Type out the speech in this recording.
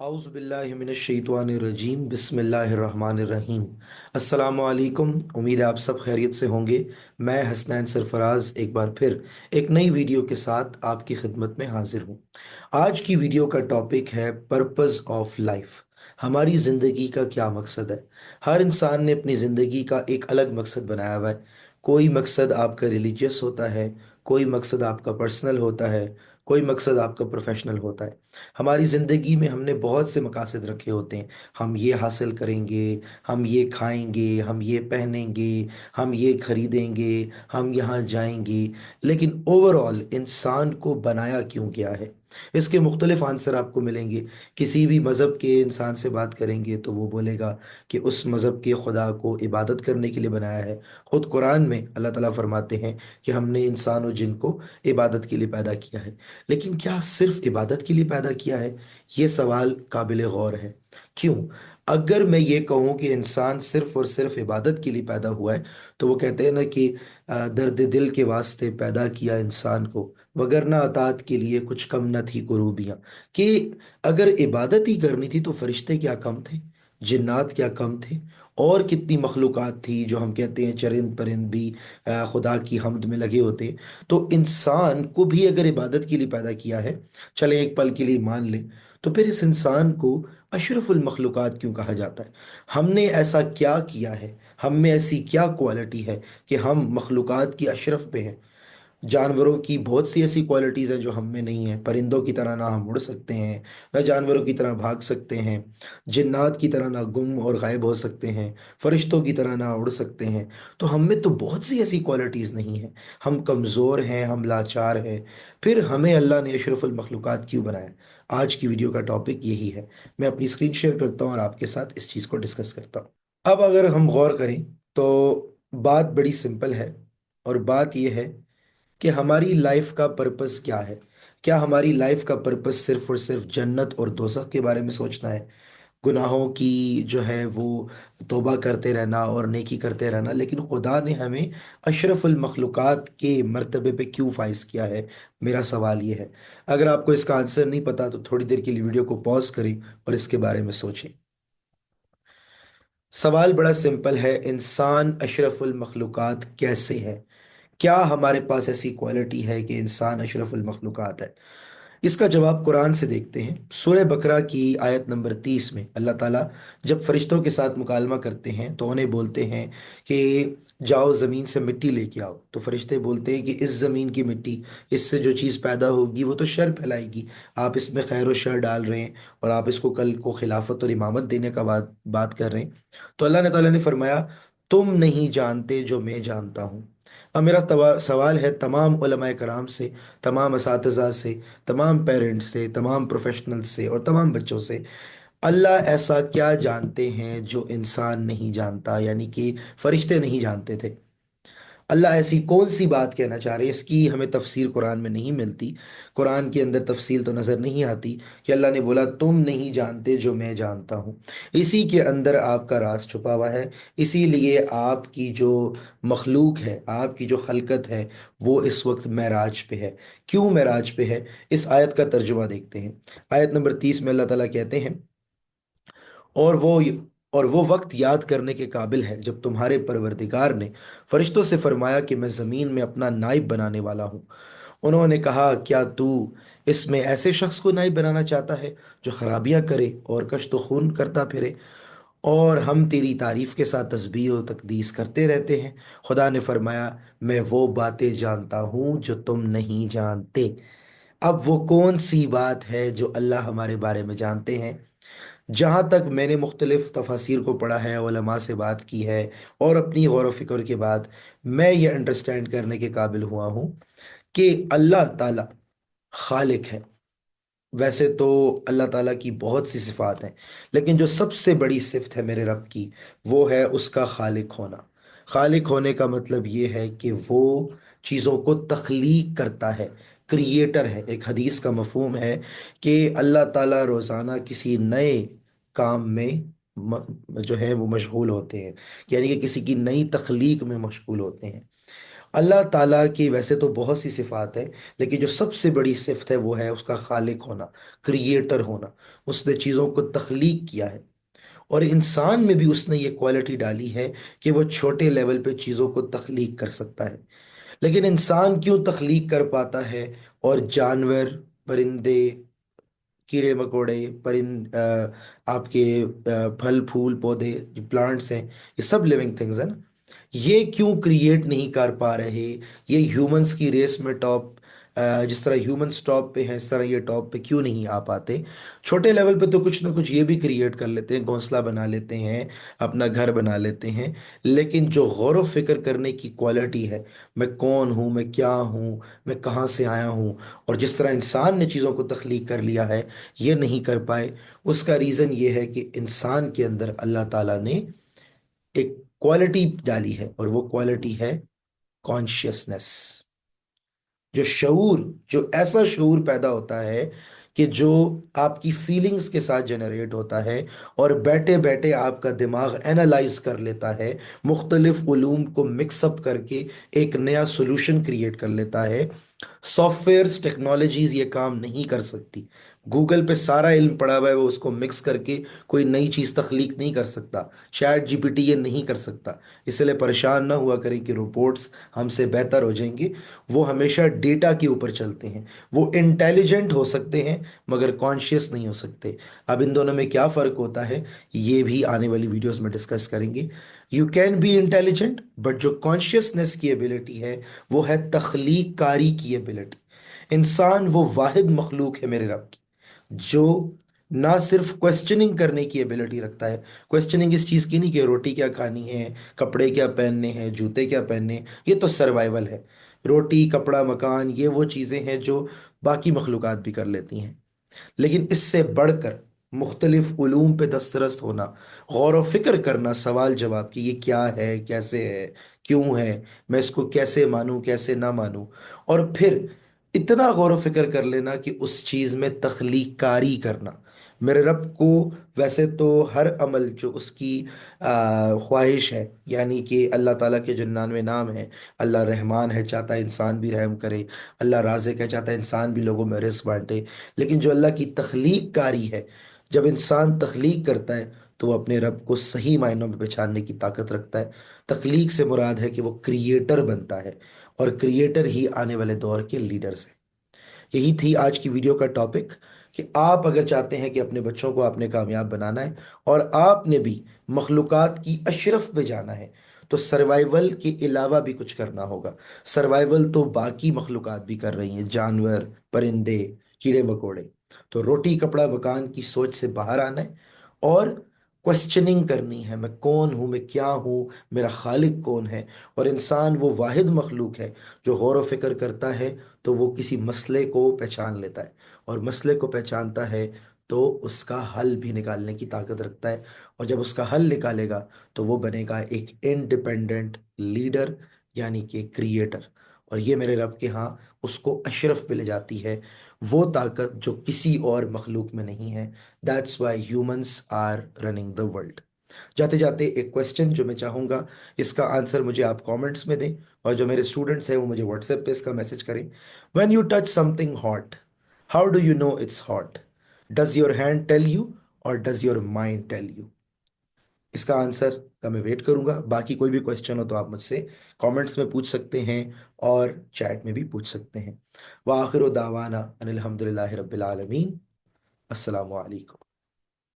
आउज़ु बिल्लाहि मिनश्शैतानिर्रजीम बिस्मिल्लाहिर्रहमानिर्रहीम। अस्सलामु अलैकुम। उम्मीद है आप सब खैरियत से होंगे। मैं हसनैन सरफराज एक बार फिर एक नई वीडियो के साथ आपकी खिदमत में हाजिर हूँ। आज की वीडियो का टॉपिक है पर्पस ऑफ लाइफ। हमारी ज़िंदगी का क्या मकसद है। हर इंसान ने अपनी ज़िंदगी का एक अलग मकसद बनाया हुआ है। कोई मकसद आपका रिलीजियस होता है, कोई मकसद आपका पर्सनल होता है, कोई मकसद आपका प्रोफेशनल होता है। हमारी ज़िंदगी में हमने बहुत से मकासद रखे होते हैं। हम ये हासिल करेंगे, हम ये खाएंगे, हम ये पहनेंगे, हम ये खरीदेंगे, हम यहाँ जाएंगे। लेकिन ओवरऑल इंसान को बनाया क्यों गया है, इसके मुख्तलिफ आंसर आपको मिलेंगे। किसी भी मज़हब के इंसान से बात करेंगे तो वो बोलेगा कि उस मज़हब के खुदा को इबादत करने के लिए बनाया है। ख़ुद कुरान में अल्लाह ताला फरमाते हैं कि हमने इंसान और जिन को इबादत के लिए पैदा किया है। लेकिन क्या सिर्फ इबादत के लिए पैदा किया है? ये सवाल काबिल गौर है। क्यों? अगर मैं ये कहूँ कि इंसान सिर्फ और सिर्फ इबादत के लिए पैदा हुआ है, तो वो कहते हैं ना कि दर्द दिल के वास्ते पैदा किया इंसान को, वगरना अतात के लिए कुछ कम न थी कुरूबियाँ। कि अगर इबादत ही करनी थी तो फरिश्ते क्या कम थे, जिन्नात क्या कम थे, और कितनी मखलूक़ात थी जो हम कहते हैं चरिंद परिंद भी खुदा की हमद में लगे होते हैं। तो इंसान को भी अगर इबादत के लिए पैदा किया है, चले एक पल के लिए मान लें, तो फिर इस इंसान को अशरफुल मखलूक़ात क्यों कहा जाता है? हमने ऐसा क्या किया है, हम में ऐसी क्या क्वालिटी है कि हम मखलूक़ात की अशरफ पे हैं? जानवरों की बहुत सी ऐसी क्वालिटीज़ हैं जो हम में नहीं है। परिंदों की तरह ना हम उड़ सकते हैं, ना जानवरों की तरह भाग सकते हैं, जिन्नात की तरह ना गुम और गायब हो सकते हैं, फरिश्तों की तरह ना उड़ सकते हैं। तो हम में तो बहुत सी ऐसी क्वालिटीज़ नहीं हैं। हम कमज़ोर हैं, हम लाचार हैं। फिर हमें अल्लाह ने अशरफुल मखलूक़ात क्यों बनाया? आज की वीडियो का टॉपिक यही है। मैं अपनी स्क्रीन शेयर करता हूँ और आपके साथ इस चीज़ को डिस्कस करता हूँ। अब अगर हम गौर करें तो बात बड़ी सिंपल है, और बात यह है कि हमारी लाइफ का पर्पस क्या है। क्या हमारी लाइफ का पर्पस सिर्फ और सिर्फ जन्नत और दोज़ख के बारे में सोचना है, गुनाहों की जो है वो तौबा करते रहना और नेकी करते रहना? लेकिन खुदा ने हमें अशरफुल मखलूक़ात के मर्तबे पे क्यों फाइज किया है? मेरा सवाल ये है। अगर आपको इसका आंसर नहीं पता तो थोड़ी देर के लिए वीडियो को पॉज करें और इसके बारे में सोचें। सवाल बड़ा सिंपल है, इंसान अशरफुल मखलूक़ात कैसे है? क्या हमारे पास ऐसी क्वालिटी है कि इंसान अशरफुल मखलूक़ात है? इसका जवाब कुरान से देखते हैं। सूरह बकरा की आयत नंबर 30 में अल्लाह ताला जब फरिश्तों के साथ मुकालमा करते हैं तो उन्हें बोलते हैं कि जाओ ज़मीन से मिट्टी लेके आओ। तो फरिश्ते बोलते हैं कि इस ज़मीन की मिट्टी, इससे जो चीज़ पैदा होगी वो तो शर फैलाएगी। आप इसमें खैर और शर डाल रहे हैं और आप इसको कल को खिलाफत और इमामत देने का बात कर रहे हैं। तो अल्लाह ने ताला ने फरमाया, तुम नहीं जानते जो मैं जानता हूँ। अब मेरा सवाल है तमाम उलमाए कराम से, तमाम असातिज़ा से, तमाम पेरेंट्स से, तमाम प्रोफेशनल्स से और तमाम बच्चों से, अल्लाह ऐसा क्या जानते हैं जो इंसान नहीं जानता, यानी कि फरिश्ते नहीं जानते थे? अल्लाह ऐसी कौन सी बात कहना चाह रहे हैं? इसकी हमें तफसीर कुरान में नहीं मिलती। कुरान के अंदर तफसील तो नज़र नहीं आती कि अल्लाह ने बोला तुम नहीं जानते जो मैं जानता हूँ। इसी के अंदर आपका राज छुपा हुआ है। इसीलिए आपकी जो मखलूक है, आपकी जो खलकत है, वो इस वक्त मेराज पे है। क्यों मेराज पे है? इस आयत का तर्जुमा देखते हैं। आयत नंबर 30 में अल्लाह ताला कहते हैं, और वो वक्त याद करने के काबिल है जब तुम्हारे परवरदिगार ने फरिश्तों से फरमाया कि मैं ज़मीन में अपना नाइब बनाने वाला हूँ। उन्होंने कहा, क्या तू इसमें ऐसे शख्स को नाइब बनाना चाहता है जो खराबियां करे और कश्त व खून करता फिरे? और हम तेरी तारीफ के साथ तस्बीह और तकदीस करते रहते हैं। खुदा ने फरमाया, मैं वो बातें जानता हूँ जो तुम नहीं जानते। अब वो कौन सी बात है जो अल्लाह हमारे बारे में जानते हैं? जहाँ तक मैंने मुख्तलिफ तफासिर को पढ़ा है, उलमा से बात की है, और अपनी गौर व फिक्र के बाद मैं ये अंडरस्टैंड करने के काबिल हुआ हूँ कि अल्लाह ताला खालिक है। वैसे तो अल्लाह ताला की बहुत सी सिफ़ात हैं, लेकिन जो सबसे बड़ी सिफ़त है मेरे रब की, वो है उसका खालिक होना। खालिक होने का मतलब ये है कि वो चीज़ों को तख्लीक करता है, क्रिएटर है। एक हदीस का मफहूम है कि अल्लाह ताला रोज़ाना किसी नए काम में जो है वो मशगूल होते हैं, यानी कि किसी की नई तख्लीक में मशगूल होते हैं। اللہ ताला की वैसे तो बहुत सी सिफात है, लेकिन जो सबसे बड़ी सिफत है वो है उसका खालिक होना, क्रिएटर होना। उसने चीज़ों को तख्लीक किया है, और इंसान में भी उसने ये क्वालिटी डाली है कि वो छोटे लेवल पे चीज़ों को तख्लीक कर सकता है। लेकिन इंसान क्यों तख्लीक कर पाता है और जानवर, परिंदे, कीड़े मकोड़े, आपके फल फूल पौधे, जो प्लांट्स हैं, ये सब लिविंग थिंग्स हैं ना, ये क्यों क्रिएट नहीं कर पा रहे? ये ह्यूमंस की रेस में टॉप, जिस तरह ह्यूमंस टॉप पे हैं इस तरह ये टॉप पे क्यों नहीं आ पाते? छोटे लेवल पे तो कुछ ना कुछ ये भी क्रिएट कर लेते हैं, घोंसला बना लेते हैं, अपना घर बना लेते हैं। लेकिन जो गौर व फिक्र करने की क्वालिटी है, मैं कौन हूँ, मैं क्या हूँ, मैं कहाँ से आया हूँ, और जिस तरह इंसान ने चीज़ों को तख्लीक कर लिया है, ये नहीं कर पाए। उसका रीज़न ये है कि इंसान के अंदर अल्लाह ताला ने एक क्वालिटी डाली है, और वो क्वालिटी है कॉन्शियसनेस। जो शऊर, जो ऐसा शऊर पैदा होता है कि जो आपकी फीलिंग्स के साथ जनरेट होता है, और बैठे बैठे आपका दिमाग एनालाइज कर लेता है, मुख्तलिफ उलूम को मिक्सअप करके एक नया सोल्यूशन क्रिएट कर लेता है। सॉफ्टवेयर्स, टेक्नोलॉजीज ये काम नहीं कर सकती। गूगल पे सारा इल्म पड़ा हुआ है, वो उसको मिक्स करके कोई नई चीज़ तख्लीक नहीं कर सकता। चैट जीपीटी ये नहीं कर सकता। इसलिए परेशान ना हुआ करें कि रोबोट्स हमसे बेहतर हो जाएंगे। वो हमेशा डेटा के ऊपर चलते हैं। वो इंटेलिजेंट हो सकते हैं मगर कॉन्शियस नहीं हो सकते। अब इन दोनों में क्या फ़र्क होता है, ये भी आने वाली वीडियोस में डिस्कस करेंगे। You can be intelligent, but जो कॉन्शियसनेस की एबिलिटी है वो है तख्लीक कारी की एबिलिटी। इंसान वो वाहिद मखलूक है मेरे रब की जो ना सिर्फ क्वेश्चनिंग करने की एबिलिटी रखता है। क्वेश्चनिंग इस चीज़ की नहीं कि रोटी क्या खानी है, कपड़े क्या पहनने हैं, जूते क्या पहनने हैं, ये तो सर्वाइवल है। रोटी, कपड़ा, मकान, ये वो चीज़ें हैं जो बाकी मखलूक़ात भी कर लेती हैं। लेकिन इससे बढ़कर मुख्तलिफ उलूम पे दस्तरस्त होना, गौर व फिक्र करना, सवाल जवाब कि ये क्या है, कैसे है, क्यों है, मैं इसको कैसे मानूं, कैसे ना मानूं, और फिर इतना गौर व फिक्र कर लेना कि उस चीज़ में तख्लीक कारी करना। मेरे रब को वैसे तो हर अमल जो उसकी ख्वाहिश है, यानी कि अल्लाह ताला के जो 99 नाम है, अल्लाह रहमान है, चाहता है इंसान भी रहम करे। अल्लाह राज़िक है, चाहता है इंसान भी लोगों में रिस्क बांटे। लेकिन जो अल्लाह की तख्लीक कारी है, जब इंसान तख्लीक करता है तो वो अपने रब को सही मायनों में पहचानने की ताकत रखता है। तख्लीक से मुराद है कि वो क्रिएटर बनता है, और क्रिएटर ही आने वाले दौर के लीडर्स हैं। यही थी आज की वीडियो का टॉपिक, कि आप अगर चाहते हैं कि अपने बच्चों को आपने कामयाब बनाना है, और आपने भी मखलूक़ात की अशरफ पे जाना है, तो सर्वाइवल के अलावा भी कुछ करना होगा। सर्वाइवल तो बाकी मखलूक़ात भी कर रही हैं, जानवर, परिंदे, कीड़े मकोड़े। तो रोटी कपड़ा मकान की सोच से बाहर आना है, और क्वेश्चनिंग करनी है, मैं कौन हूँ, मैं क्या हूँ, मेरा खालिक कौन है। और इंसान वो वाहिद मखलूक है जो गौर व फिक्र करता है, तो वो किसी मसले को पहचान लेता है, और मसले को पहचानता है तो उसका हल भी निकालने की ताकत रखता है। और जब उसका हल निकालेगा तो वो बनेगा एक इंडिपेंडेंट लीडर, यानी कि क्रिएटर। और ये मेरे रब के यहाँ उसको अशरफ पे ले जाती है, वो ताकत जो किसी और मखलूक में नहीं है। That's why humans are running the world. जाते जाते एक क्वेश्चन जो मैं चाहूँगा इसका आंसर मुझे आप कमेंट्स में दें, और जो मेरे स्टूडेंट्स हैं वो मुझे व्हाट्सएप पे इसका मैसेज करें। When you touch something hot, how do you know it's hot? Does your hand tell you, और does your mind tell you? इसका आंसर का मैं वेट करूंगा। बाकी कोई भी क्वेश्चन हो तो आप मुझसे कमेंट्स में पूछ सकते हैं, और चैट में भी पूछ सकते हैं। व आखिर दावाना अनिल हम्दुलिल्लाहि रब्बिल आलमीन। अस्सलामु अलैकुम।